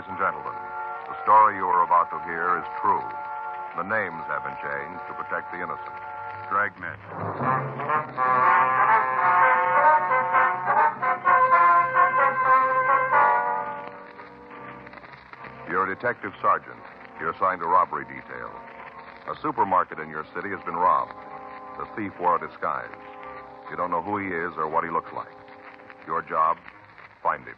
and gentlemen, the story you are about to hear is true. The names have been changed to protect the innocent. Dragnet. You're a detective sergeant. You're assigned to robbery detail. A supermarket in your city has been robbed. The thief wore a disguise. You don't know who he is or what he looks like. Your job, find him.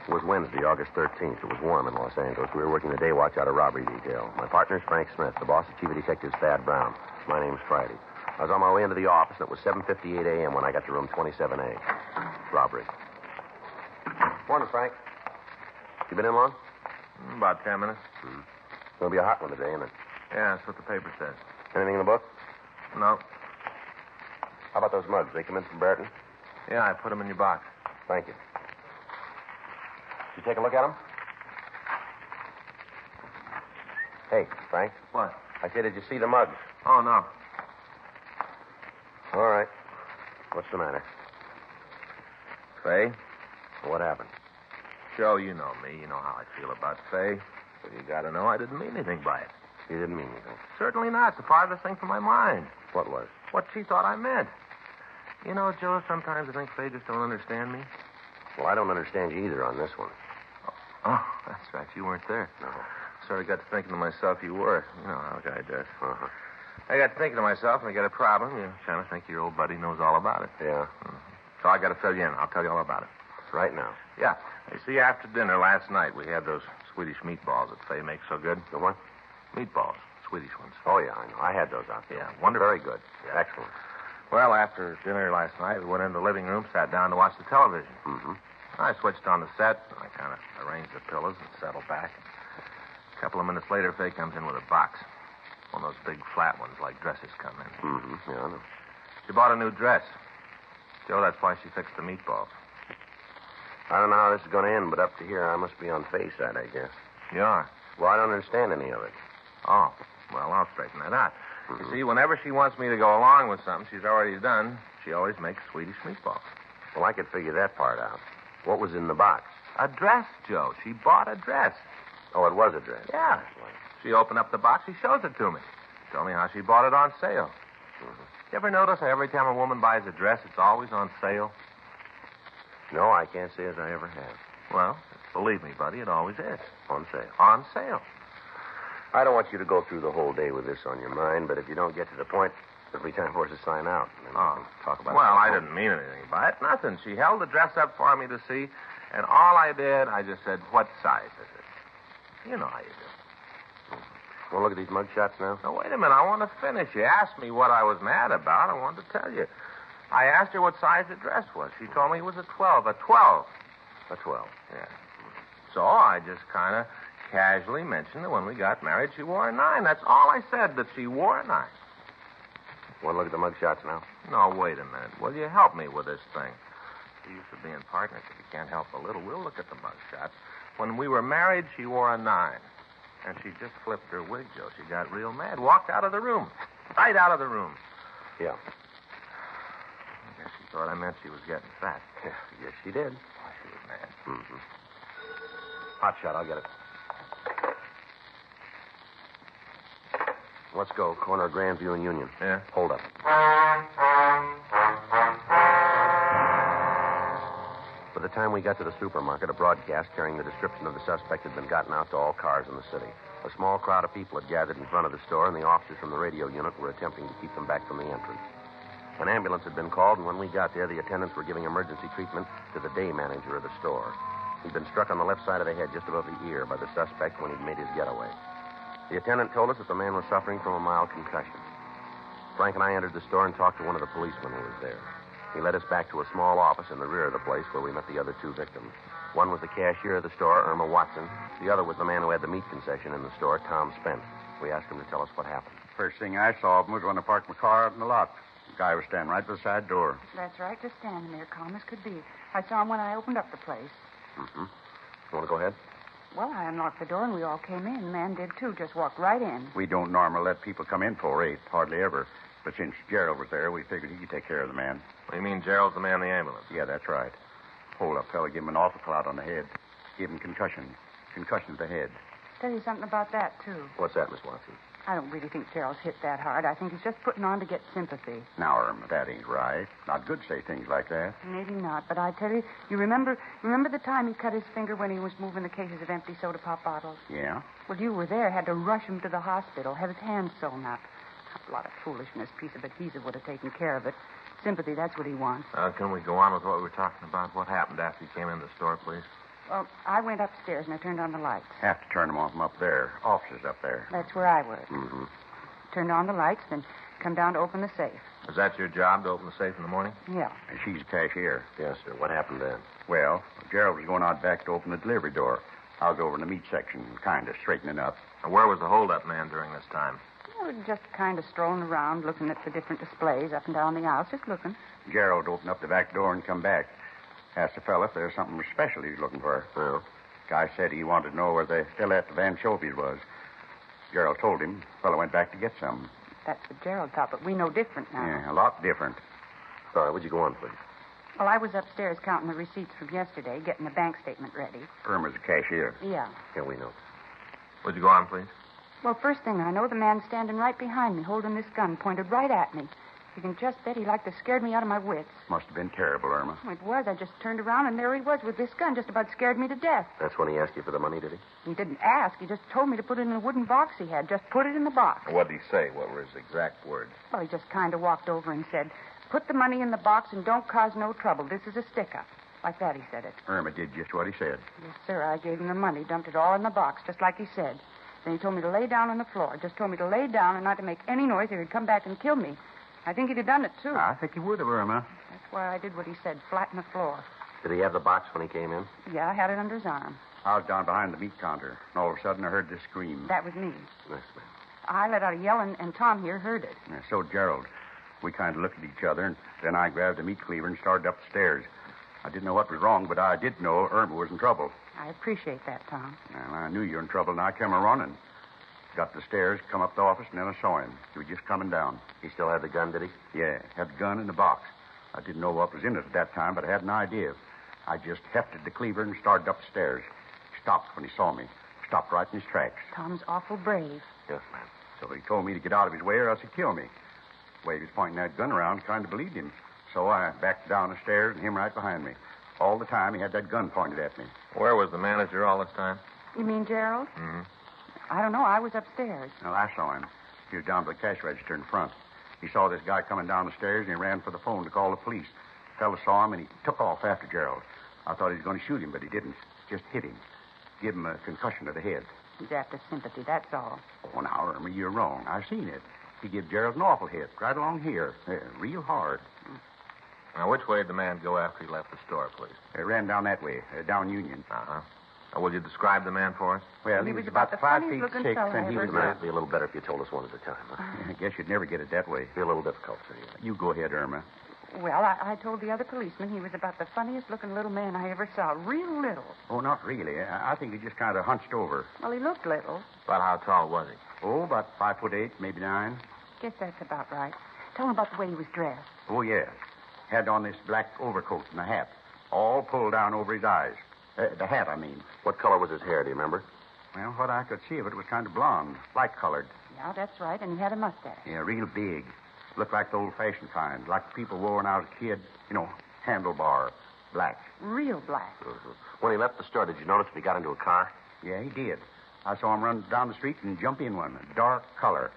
It was Wednesday, August 13th. It was warm in Los Angeles. We were working the day watch out of robbery detail. My partner's Frank Smith. The boss is Chief of Detectives Thad Brown. My name's Friday. I was on my way into the office, and it was 7:58 a.m. when I got to room 27A. Robbery. Morning, Frank. You been in long? About 10 minutes. It's going to be a hot one today, isn't it? Yeah, that's what the paper says. Anything in the book? No. How about those mugs? They come in from Barton? Yeah, I put them in your box. Thank you. Did you take a look at them? Hey, Frank. What? I said, did you see the mugs? Oh, no. All right. What's the matter? Faye? What happened? Joe, you know me. You know how I feel about Faye. So you got to know I didn't mean anything by it. You didn't mean anything. Certainly not. The farthest thing from my mind. What was? What she thought I meant. You know, Joe, sometimes I think Faye just don't understand me. Well, I don't understand you either on this one. Oh, that's right. You weren't there. No. Sort of got to thinking to myself you were. You know how a guy does. Uh-huh. I got to thinking to myself, and I got a problem. You kind of think your old buddy knows all about it. Yeah. So I got to fill you in. I'll tell you all about it. Right now. Yeah. You see, after dinner last night, we had those Swedish meatballs that Faye makes so good. The what? Meatballs. Swedish ones. Oh, yeah, I know. I had those out there. Yeah, wonderful. Very good. Yeah. Excellent. Well, after dinner last night, we went into the living room, sat down to watch the television. Mm-hmm. I switched on the set, and I kind of arranged the pillows and settled back. A couple of minutes later, Faye comes in with a box. One of those big flat ones like dresses come in. Mm-hmm. Yeah, I know. She bought a new dress. Joe, that's why she fixed the meatballs. I don't know how this is going to end, but up to here, I must be on Faye's side, I guess. You are? Well, I don't understand any of it. Oh, well, I'll straighten that out. You see, whenever she wants me to go along with something she's already done, she always makes Swedish meatballs. Well, I could figure that part out. What was in the box? A dress, Joe. She bought a dress. Oh, it was a dress. Yeah. She opened up the box. She shows it to me. Told me how she bought it on sale. You ever notice how every time a woman buys a dress, it's always on sale? No, I can't say as I ever have. Well, believe me, buddy, it always is. On sale. On sale. I don't want you to go through the whole day with this on your mind, but if you don't get to the point, it'll be time for us to sign out. And then we can talk about it. Well, I didn't mean anything by it. Nothing. She held the dress up for me to see, and all I did, I just said, what size is it? You know how you do. Want to look at these mug shots now? Now, wait a minute. I want to finish. You asked me what I was mad about. I wanted to tell you. I asked her what size the dress was. She told me it was a 12. A 12. A 12. Yeah. So I just kind of casually mentioned that when we got married, she wore a 9. That's all I said, that she wore a 9. Want to look at the mug shots now? No, wait a minute. Will you help me with this thing? We're used to being partners. If you can't help a little, we'll look at the mug shots. When we were married, she wore a 9. And she just flipped her wig, Joe. She got real mad. Walked out of the room. Right out of the room. Yeah. I guess she thought I meant she was getting fat. Yeah, yes, she did. Oh, she was mad. Mm-hmm. Hot shot, I'll get it. Let's go. Corner of Grandview and Union. Yeah? Hold up. By the time we got to the supermarket, a broadcast carrying the description of the suspect had been gotten out to all cars in the city. A small crowd of people had gathered in front of the store, and the officers from the radio unit were attempting to keep them back from the entrance. An ambulance had been called, and when we got there, the attendants were giving emergency treatment to the day manager of the store. He'd been struck on the left side of the head, just above the ear, by the suspect when he'd made his getaway. The attendant told us that the man was suffering from a mild concussion. Frank and I entered the store and talked to one of the policemen who was there. He led us back to a small office in the rear of the place where we met the other two victims. One was the cashier of the store, Irma Watson. The other was the man who had the meat concession in the store, Tom Spence. We asked him to tell us what happened. First thing I saw of him was when I parked my car out in the lot. The guy was standing right beside the door. That's right, just standing there, calm as could be. I saw him when I opened up the place. Mm-hmm. You want to go ahead? Well, I unlocked the door and we all came in. The man did, too, just walked right in. We don't normally let people come in for 8, hardly ever. But since Gerald was there, we figured he could take care of the man. What do you mean Gerald's the man in the ambulance? Yeah, that's right. hold-up fella gave him an awful clout on the head. Gave him concussion. Concussion to the head. Tell you something about that, too. What's that, Miss Watson? I don't really think Gerald's hit that hard. I think he's just putting on to get sympathy. Now, Irma, that ain't right. Not good to say things like that. Maybe not, but I tell you, you remember the time he cut his finger when he was moving the cases of empty soda pop bottles? Yeah? Well, you were there, had to rush him to the hospital, have his hand sewn up. A lot of foolishness. Piece of adhesive would have taken care of it. Sympathy, that's what he wants. Can we go on with what we were talking about? What happened after you came in the store, please? Well, I went upstairs and I turned on the lights. Have to turn them off from up there. Officers up there. That's where I was. Mm-hmm. Turned on the lights, then come down to open the safe. Was that your job to open the safe in the morning? Yeah. And she's a cashier. Yes, sir. What happened then? Well, Gerald was going out back to open the delivery door. I was over in the meat section, kind of straightening up. And where was the hold-up man during this time? We were just kind of strolling around, looking at the different displays up and down the aisles, just looking. Gerald opened up the back door and come back. Asked the fella if there's something special he's looking for. Well? Guy said he wanted to know where the fella at the Van Schofield was. Gerald told him. The fella went back to get some. That's what Gerald thought, but we know different now. Yeah, a lot different. All right, would you go on, please? Well, I was upstairs counting the receipts from yesterday, getting the bank statement ready. Irma's a cashier. Yeah. Yeah, we know. Would you go on, please? Well, first thing I know, the man's standing right behind me, holding this gun pointed right at me. You can just bet he like to scared me out of my wits. Must have been terrible, Irma. It was. I just turned around, and there he was with this gun, just about scared me to death. That's when he asked you for the money, did he? He didn't ask. He just told me to put it in a wooden box he had. Just put it in the box. What did he say? What were his exact words? Well, he just kind of walked over and said, "Put the money in the box and don't cause no trouble. This is a stick-up." Like that, he said it. Irma did just what he said. Yes, sir. I gave him the money, dumped it all in the box, just like he said. Then he told me to lay down on the floor. Just told me to lay down and not to make any noise or he'd come back and kill me. I think he'd have done it, too. I think he would have, Irma. That's why I did what he said, flat on the floor. Did he have the box when he came in? Yeah, I had it under his arm. I was down behind the meat counter, and all of a sudden I heard this scream. That was me. Yes, ma'am. I let out a yell, and Tom here heard it. Yeah, so did Gerald. We kind of looked at each other, and then I grabbed the meat cleaver and started up the stairs. I didn't know what was wrong, but I did know Irma was in trouble. I appreciate that, Tom. Well, I knew you were in trouble, and I came running. Got the stairs, come up the office, and then I saw him. He was just coming down. He still had the gun, did he? Yeah, had the gun in the box. I didn't know what was in it at that time, but I had an idea. I just hefted the cleaver and started up the stairs. He stopped when he saw me. Stopped right in his tracks. Tom's awful brave. Yes, ma'am. So he told me to get out of his way or else he'd kill me. The way he was pointing that gun around, kind of believed him. So I backed down the stairs and him right behind me. All the time he had that gun pointed at me. Where was the manager all this time? You mean Gerald? Mm-hmm. I don't know. I was upstairs. Well, I saw him. He was down by the cash register in front. He saw this guy coming down the stairs, and he ran for the phone to call the police. The fellow saw him, and he took off after Gerald. I thought he was going to shoot him, but he didn't. Just hit him. Give him a concussion to the head. He's after sympathy, that's all. Oh, now, Irma, you're wrong. I've seen it. He gave Gerald an awful hit, right along here. Real hard. Now, which way did the man go after he left the store, please? He ran down that way, down Union. Uh-huh. Now, will you describe the man for us? Well, He he was was about about the 5 feet funniest looking 6, fella and I he ever was... saw. It'd be a little better if you told us one at a time. Huh? I guess you'd never get it that way. It'd be a little difficult for you. You go ahead, Irma. Well, I told the other policeman he was about the funniest looking little man I ever saw. Real little. Oh, not really. I think he just kind of hunched over. Well, he looked little. About how tall was he? Oh, about 5'8", maybe 9. Guess that's about right. Tell him about the way he was dressed. Oh, yes. Had on this black overcoat and a hat, all pulled down over his eyes. The hat, I mean. What color was his hair, do you remember? Well, what I could see of it was kind of blonde, light-colored. Yeah, that's right, and he had a mustache. Yeah, real big. Looked like the old-fashioned kind, like the people wore when I was a kid. You know, handlebar, black. Real black. Mm-hmm. When he left the store, did you notice if he got into a car? Yeah, he did. I saw him run down the street and jump in one, a dark color.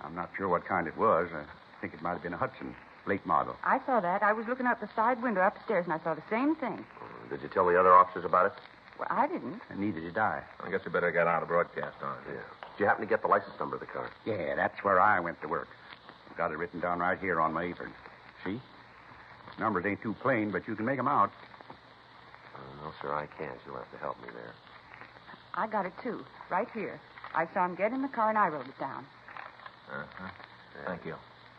I'm not sure what kind it was. I think it might have been a Hudson, late model. I saw that. I was looking out the side window upstairs, and I saw the same thing. Did you tell the other officers about it? Well, I didn't. And neither did I. I guess we better get out a broadcast on it. Yeah. Did you happen to get the license number of the car? Yeah, that's where I went to work. Got it written down right here on my apron. See? Numbers ain't too plain, but you can make 'em out. No, sir, I can't. You'll have to help me there. I got it, too. Right here. I saw him get in the car, and I wrote it down. Uh-huh. Thank you.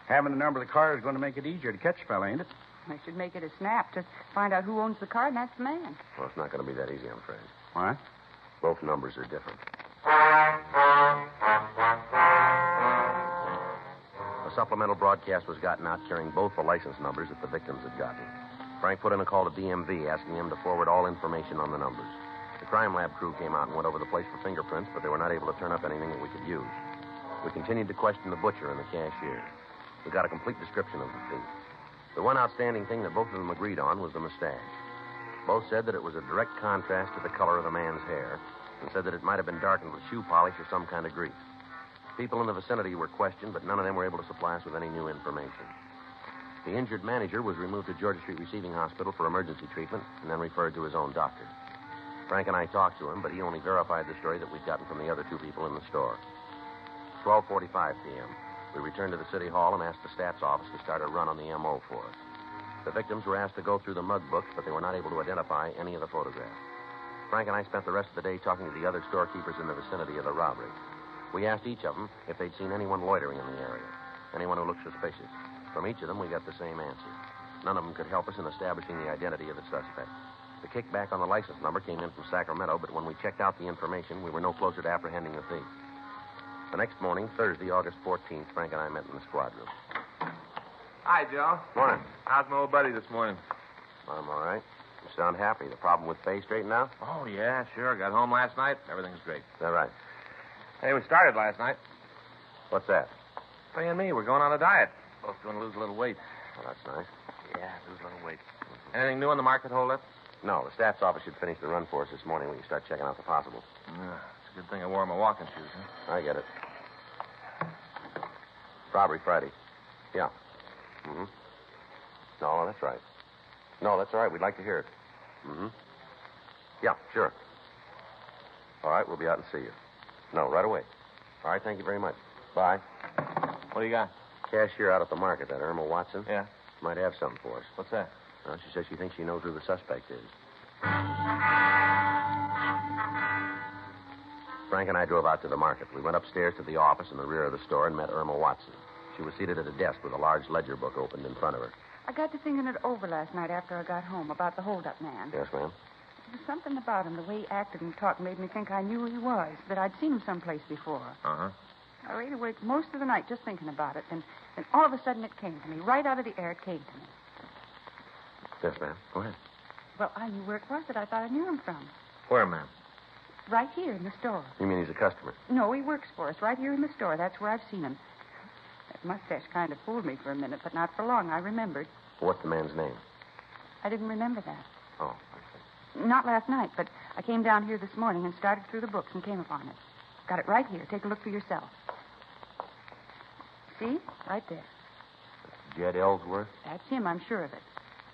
Having the number of the car is going to make it easier to catch a fella, ain't it? I should make it a snap. Just find out who owns the car, and that's the man. Well, it's not going to be that easy, I'm afraid. What? Both numbers are different. A supplemental broadcast was gotten out carrying both the license numbers that the victims had gotten. Frank put in a call to DMV asking him to forward all information on the numbers. The crime lab crew came out and went over the place for fingerprints, but they were not able to turn up anything that we could use. We continued to question the butcher and the cashier. We got a complete description of the thief. The one outstanding thing that both of them agreed on was the mustache. Both said that it was a direct contrast to the color of the man's hair and said that it might have been darkened with shoe polish or some kind of grease. People in the vicinity were questioned, but none of them were able to supply us with any new information. The injured manager was removed to Georgia Street Receiving Hospital for emergency treatment and then referred to his own doctor. Frank and I talked to him, but he only verified the story that we'd gotten from the other two people in the store. 12:45 p.m. We returned to the city hall and asked the staff's office to start a run on the M.O. for us. The victims were asked to go through the mug books, but they were not able to identify any of the photographs. Frank and I spent the rest of the day talking to the other storekeepers in the vicinity of the robbery. We asked each of them if they'd seen anyone loitering in the area, anyone who looked suspicious. From each of them, we got the same answer. None of them could help us in establishing the identity of the suspect. The kickback on the license number came in from Sacramento, but when we checked out the information, we were no closer to apprehending the thief. The next morning, Thursday, August 14th, Frank and I met in the squad room. Hi, Joe. Morning. How's my old buddy this morning? I'm all right. You sound happy. The problem with Faye straightened out? Oh, yeah, sure. Got home last night. Everything's great. Is that right? Hey, we started last night. What's that? Faye and me, we're going on a diet. Both going to lose a little weight. Oh, that's nice. Yeah, lose a little weight. Anything new in the market holdup? No, the staff's office should finish the run for us this morning. We can start checking out the possibles. Yeah, it's a good thing I wore my walking shoes, huh? I get it. Robbery Friday. Yeah. Mm-hmm. No, that's right. No, that's all right. We'd like to hear it. Mm-hmm. Yeah, sure. All right, we'll be out and see you. No, right away. All right, thank you very much. Bye. What do you got? Cashier out at the market, that Irma Watson. Yeah? Might have something for us. What's that? Well, she says she thinks she knows who the suspect is. Frank and I drove out to the market. We went upstairs to the office in the rear of the store and met Irma Watson. She was seated at a desk with a large ledger book opened in front of her. I got to thinking it over last night after I got home about the hold-up man. Yes, ma'am? There was something about him, the way he acted and talked, made me think I knew who he was, that I'd seen him someplace before. Uh-huh. I laid awake most of the night just thinking about it, and all of a sudden it came to me. Right out of the air, it came to me. Yes, ma'am. Go ahead. Well, I knew where it was that I thought I knew him from. Where, ma'am? Right here in the store. You mean he's a customer? No, he works for us, right here in the store. That's where I've seen him. That mustache kind of fooled me for a minute, but not for long. I remembered. What's the man's name? I didn't remember that. Oh, I see. Not last night, but I came down here this morning and started through the books and came upon it. Got it right here. Take a look for yourself. See? Right there. Jed Ellsworth? That's him, I'm sure of it.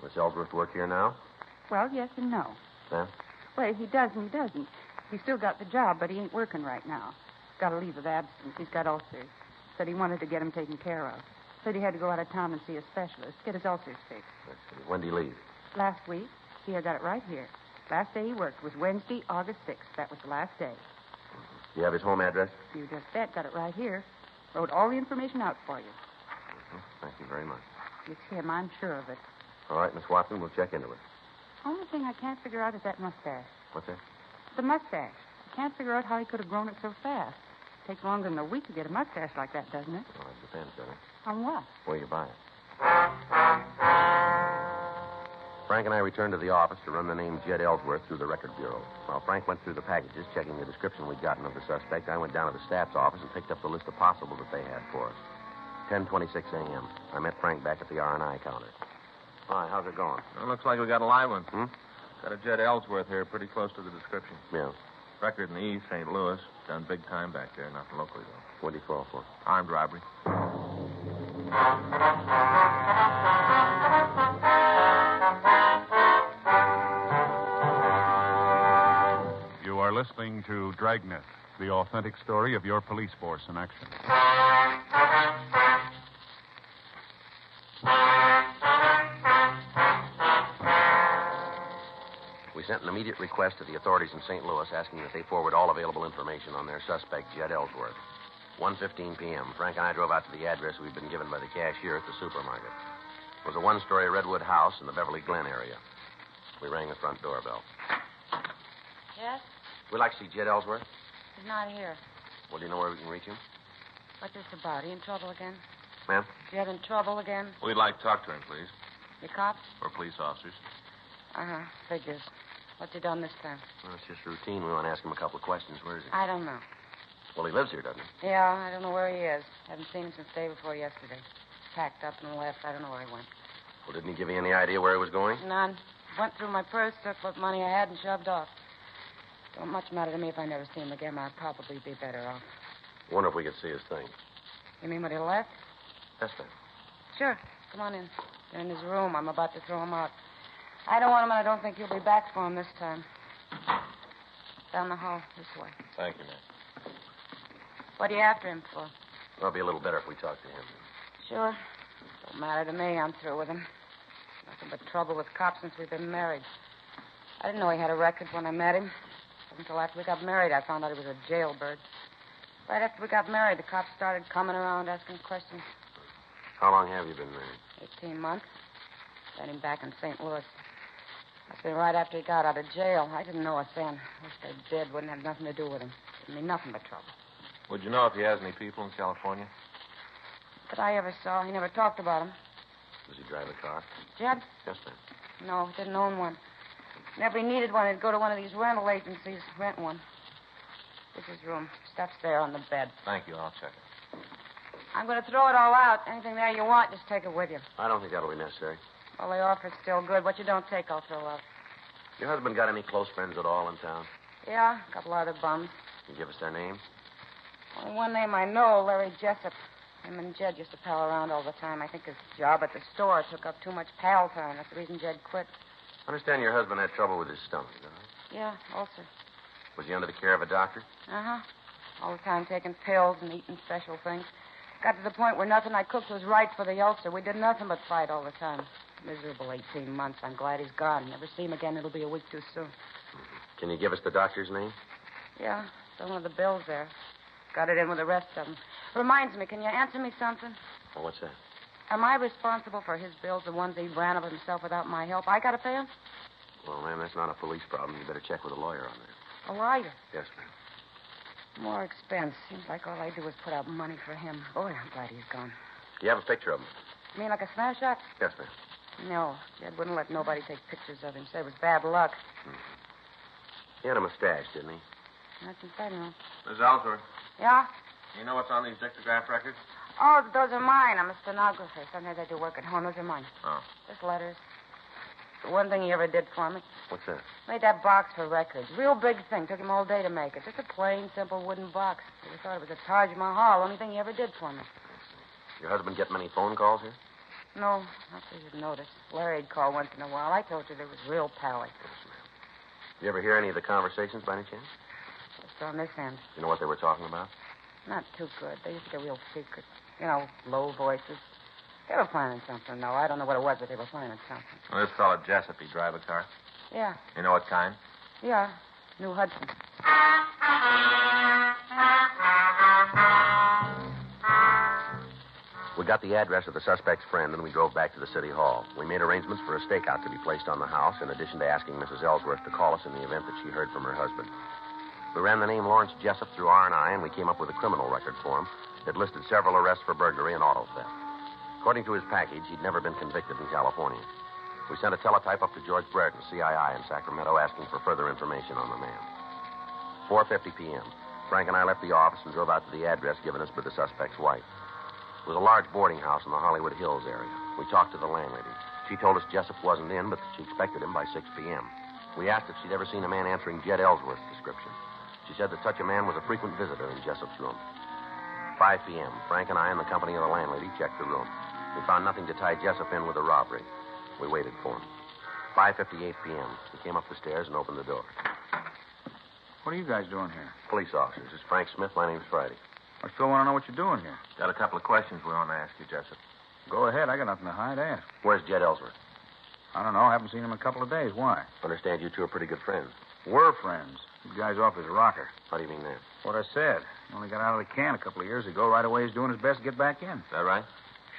Does Ellsworth work here now? Well, yes and no. Huh? Well, he does and he doesn't. He's still got the job, but he ain't working right now. Got a leave of absence. He's got ulcers. Said he wanted to get him taken care of. Said he had to go out of town and see a specialist, get his ulcers fixed. Let's see. When did he leave? Last week. See, I got it right here. Last day he worked was Wednesday, August 6th. That was the last day. Do you have his home address? You just bet. Got it right here. Wrote all the information out for you. Thank you very much. It's him. I'm sure of it. All right, Miss Watson, we'll check into it. Only thing I can't figure out is that mustache. What's that? The mustache. I can't figure out how he could have grown it so fast. Takes longer than a week to get a mustache like that, doesn't it? Well, it depends, doesn't it? On what? Where you buy it. Frank and I returned to the office to run the name Jed Ellsworth through the record bureau. While Frank went through the packages, checking the description we'd gotten of the suspect, I went down to the staff's office and picked up the list of possibles that they had for us. 10:26 a.m. I met Frank back at the R&I counter. Hi, how's it going? Well, looks like we got a live one. Hmm? Got a Jed Ellsworth here, pretty close to the description. Yeah. Record in the East, St. Louis. Done big time back there, nothing locally, though. What do you call for? Armed robbery. You are listening to Dragnet, the authentic story of your police force in action. We sent an immediate request to the authorities in St. Louis asking that they forward all available information on their suspect, Jed Ellsworth. 1:15 p.m., Frank and I drove out to the address we'd been given by the cashier at the supermarket. It was a one-story redwood house in the Beverly Glen area. We rang the front doorbell. Yes? We'd like to see Jed Ellsworth. He's not here. Well, do you know where we can reach him? What's this about? He in trouble again? Ma'am? Jed in trouble again? We'd like to talk to him, please. You cops? We're police officers. Uh-huh. Figures. What's he done this time? Well, it's just routine. We want to ask him a couple of questions. Where is he? I don't know. Well, he lives here, doesn't he? Yeah, I don't know where he is. Haven't seen him since the day before yesterday. Packed up and left. I don't know where he went. Well, didn't he give you any idea where he was going? None. Went through my purse, took what money I had, and shoved off. Don't much matter to me if I never see him again. I'd probably be better off. Wonder if we could see his thing. You mean when he left? Yes, ma'am. Sure. Come on in. They're in his room. I'm about to throw him out. I don't want him, and I don't think you'll be back for him this time. Down the hall, this way. Thank you, ma'am. What are you after him for? It'll be a little better if we talk to him. Sure. Don't matter to me. I'm through with him. Nothing but trouble with cops since we've been married. I didn't know he had a record when I met him. It wasn't until after we got married I found out he was a jailbird. Right after we got married, the cops started coming around asking questions. How long have you been married? 18 months. Got him back in St. Louis. That's been right after he got out of jail. I didn't know it then. Wished I did. Wouldn't have nothing to do with him. Didn't mean nothing but trouble. Would you know if he has any people in California? That I ever saw. He never talked about him. Does he drive a car? Jed? Yes, ma'am. No, didn't own one. Whenever he needed one, he'd go to one of these rental agencies, rent one. This is his room. Stuff's there on the bed. Thank you. I'll check it. I'm going to throw it all out. Anything there you want, just take it with you. I don't think that'll be necessary. Well, the offer's still good. What you don't take, I'll throw out. Your husband got any close friends at all in town? Yeah, a couple other bums. Can you give us their names? Only one name I know, Larry Jessup. Him and Jed used to pal around all the time. I think his job at the store took up too much pal time. That's the reason Jed quit. I understand your husband had trouble with his stomach, is that right? Yeah, ulcer. Was he under the care of a doctor? Uh-huh. All the time taking pills and eating special things. Got to the point where nothing I cooked was right for the ulcer. We did nothing but fight all the time. Miserable 18 months. I'm glad he's gone. Never see him again. It'll be a week too soon. Can you give us the doctor's name? Yeah, it's one of the bills there. Got it in with the rest of them. Reminds me, can you answer me something? Oh, what's that? Am I responsible for his bills, the ones he ran of himself without my help? I got to pay him? Well, ma'am, that's not a police problem. You better check with a lawyer on that. A lawyer? Yes, ma'am. More expense. Seems like all I do is put out money for him. Boy, I'm glad he's gone. Do you have a picture of him? You mean like a snapshot? Yes, ma'am. No. Jed wouldn't let nobody take pictures of him. Said it was bad luck. He had a mustache, didn't he? That's inside him. Miss Ellsworth, Yeah? you know what's on these dictograph records? Oh, those are mine. I'm a stenographer. Sometimes I do work at home. Those are mine. Oh. Just letters. The one thing he ever did for me. What's that? Made that box for records. Real big thing. Took him all day to make it. Just a plain, simple wooden box. I thought it was a Taj Mahal. Only thing he ever did for me. Your husband get many phone calls here? No, not that you'd notice. Larry'd call once in a while. I told you they was real pally. Yes, ma'am. You ever hear any of the conversations by any chance? Just on this end. You know what they were talking about? Not too good. They used to get real secret. You know, low voices. They were planning something, though. I don't know what it was, but they were planning something. Well, this fellow Jessup, he drive a car? Yeah. You know what kind? Yeah. New Hudson. We got the address of the suspect's friend, and we drove back to the city hall. We made arrangements for a stakeout to be placed on the house, in addition to asking Mrs. Ellsworth to call us in the event that she heard from her husband. We ran the name Lawrence Jessup through R&I, and we came up with a criminal record for him that listed several arrests for burglary and auto theft. According to his package, he'd never been convicted in California. We sent a teletype up to George Brereton, CII in Sacramento, asking for further information on the man. 4:50 p.m. Frank and I left the office and drove out to the address given us by the suspect's wife. It was a large boarding house in the Hollywood Hills area. We talked to the landlady. She told us Jessup wasn't in, but that she expected him by 6 p.m. We asked if she'd ever seen a man answering Jed Ellsworth's description. She said that such a man was a frequent visitor in Jessup's room. 5 p.m. Frank and I, in the company of the landlady, checked the room. We found nothing to tie Jessup in with a robbery. We waited for him. 5:58 p.m. He came up the stairs and opened the door. What are you guys doing here? Police officers. This is Frank Smith. My name's Friday. I still want to know what you're doing here. Got a couple of questions we want to ask you, Jessup. Go ahead. I got nothing to hide. Ask. Where's Jed Ellsworth? I don't know. I haven't seen him in a couple of days. Why? Understand you two are pretty good friends. We're friends. The guy's off his rocker. How do you mean that? What I said. He only got out of the can a couple of years ago. Right away, he's doing his best to get back in. Is that right?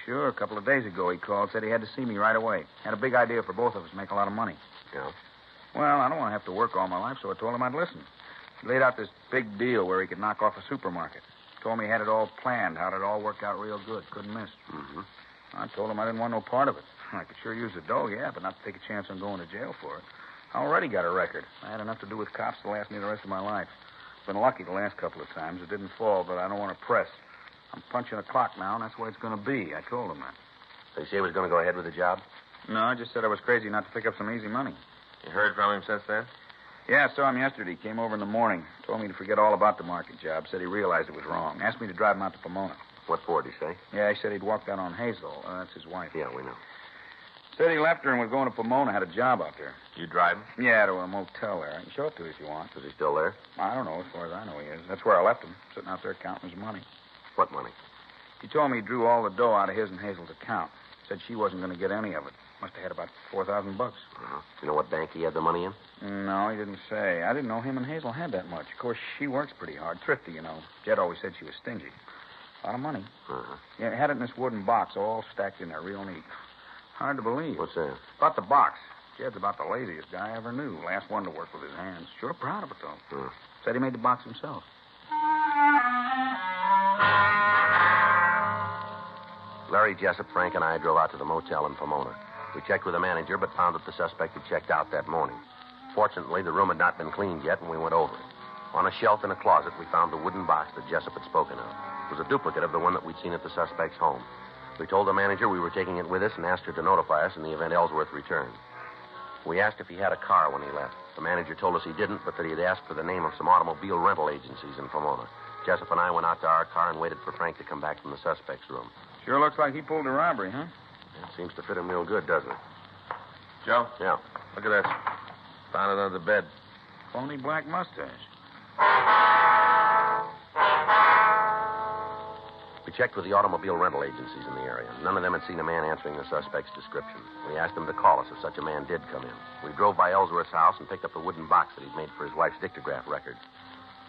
Sure. A couple of days ago, he called, said he had to see me right away. Had a big idea for both of us, make a lot of money. Yeah. Well, I don't want to have to work all my life, so I told him I'd listen. He laid out this big deal where he could knock off a supermarket. Told me he had it all planned, how'd it all work out real good. Couldn't miss. Mm-hmm. I told him I didn't want no part of it. I could sure use the dough, yeah, but not to take a chance on going to jail for it. I already got a record. I had enough to do with cops to last me the rest of my life. Been lucky the last couple of times. It didn't fall, but I don't want to press. I'm punching the clock now, and that's the way it's going to be. I told him that. Did he say he was going to go ahead with the job? No, I just said I was crazy not to pick up some easy money. You heard from him since then? Yeah, I saw him yesterday. He came over in the morning. Told me to forget all about the market job. Said he realized it was wrong. Asked me to drive him out to Pomona. What for, did he say? Yeah, he said he'd walked out on Hazel. That's his wife. Yeah, we know. Said he left her and was going to Pomona. Had a job out there. You drive him? Yeah, to a motel there. I can show it to you if you want. Is he still there? I don't know. As far as I know, he is. That's where I left him, sitting out there counting his money. What money? He told me he drew all the dough out of his and Hazel's account. Said she wasn't going to get any of it. Must have had about $4,000. Uh-huh. You know what bank he had the money in? No, he didn't say. I didn't know him and Hazel had that much. Of course, she works pretty hard. Thrifty, you know. Jed always said she was stingy. A lot of money. Uh-huh. Yeah, had it in this wooden box, all stacked in there, real neat. Hard to believe. What's that? About the box. Jed's about the laziest guy I ever knew. Last one to work with his hands. Sure proud of it, though. Said he made the box himself. Larry, Jessup, Frank, and I drove out to the motel in Pomona. We checked with the manager, but found that the suspect had checked out that morning. Fortunately, the room had not been cleaned yet, and we went over it. On a shelf in a closet, we found the wooden box that Jessup had spoken of. It was a duplicate of the one that we'd seen at the suspect's home. We told the manager we were taking it with us and asked her to notify us in the event Ellsworth returned. We asked if he had a car when he left. The manager told us he didn't, but that he had asked for the name of some automobile rental agencies in Pomona. Jessup and I went out to our car and waited for Frank to come back from the suspect's room. Sure looks like he pulled a robbery, huh? It seems to fit him real good, doesn't it? Joe? Yeah. Look at this. Found it under the bed. Phony black mustache. We checked with the automobile rental agencies in the area. None of them had seen a man answering the suspect's description. We asked them to call us if such a man did come in. We drove by Ellsworth's house and picked up the wooden box that he'd made for his wife's dictograph record.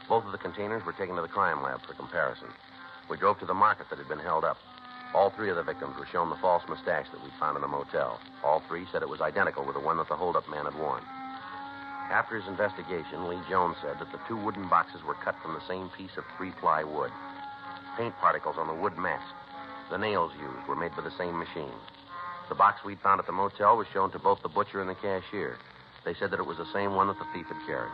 Both of the containers were taken to the crime lab for comparison. We drove to the market that had been held up. All three of the victims were shown the false mustache that we'd found in the motel. All three said it was identical with the one that the holdup man had worn. After his investigation, Lee Jones said that the two wooden boxes were cut from the same piece of 3-ply wood. Paint particles on the wood mask. The nails used were made by the same machine. The box we'd found at the motel was shown to both the butcher and the cashier. They said that it was the same one that the thief had carried.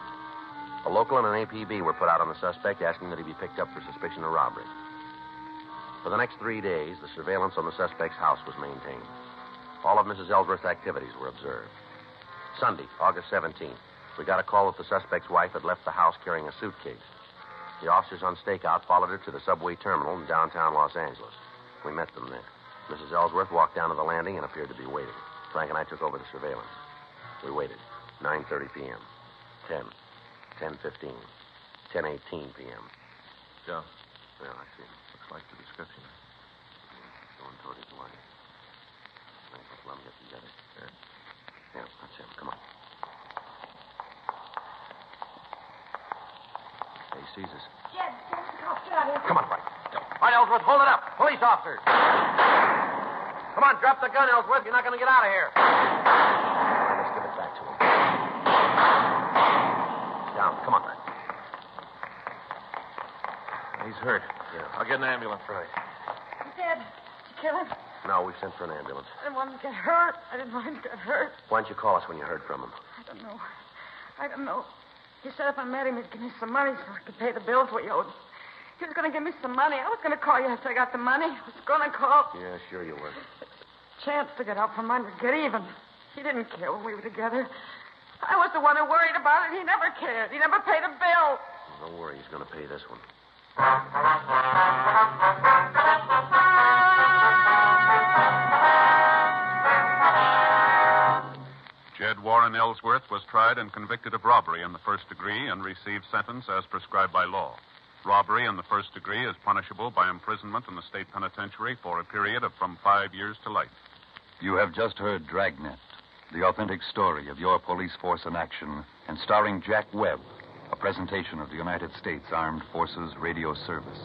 A local and an APB were put out on the suspect, asking that he be picked up for suspicion of robbery. For the next 3 days, the surveillance on the suspect's house was maintained. All of Mrs. Ellsworth's activities were observed. Sunday, August 17th, we got a call that the suspect's wife had left the house carrying a suitcase. The officers on stakeout followed her to the subway terminal in downtown Los Angeles. We met them there. Mrs. Ellsworth walked down to the landing and appeared to be waiting. Frank and I took over the surveillance. We waited. 9:30 p.m. 10. 10:15. 10:18 p.m. Joe. Yeah, I see. Looks like the description. Going toward his wife. Let me get together. Yeah, that's him. Come on. He sees us. Jed, get out of here. Come on, Frank. All right, Ellsworth, hold it up. Police officers. Come on, drop the gun, Ellsworth. You're not going to get out of here. Let's give it back to him. Down. Come on, Frank. He's hurt. Yeah. I'll get an ambulance. Right. Dad, did you kill him? No, we've sent for an ambulance. I didn't want him to get hurt. I didn't want him to get hurt. Why didn't you call us when you heard from him? I don't know. He said if I met him, he'd give me some money so I could pay the bills we owed. He was going to give me some money. I was going to call you after I got the money. I was going to call. Yeah, sure you were. Chance to get out from under, get even. He didn't care when we were together. I was the one who worried about it. He never cared. He never paid a bill. Don't worry, he's going to pay this one. Jed Warren Ellsworth was tried and convicted of robbery in the first degree and received sentence as prescribed by law. Robbery in the first degree is punishable by imprisonment in the state penitentiary for a period of from 5 years to life. You have just heard Dragnet, the authentic story of your police force in action, and starring Jack Webb, a presentation of the United States Armed Forces Radio Service.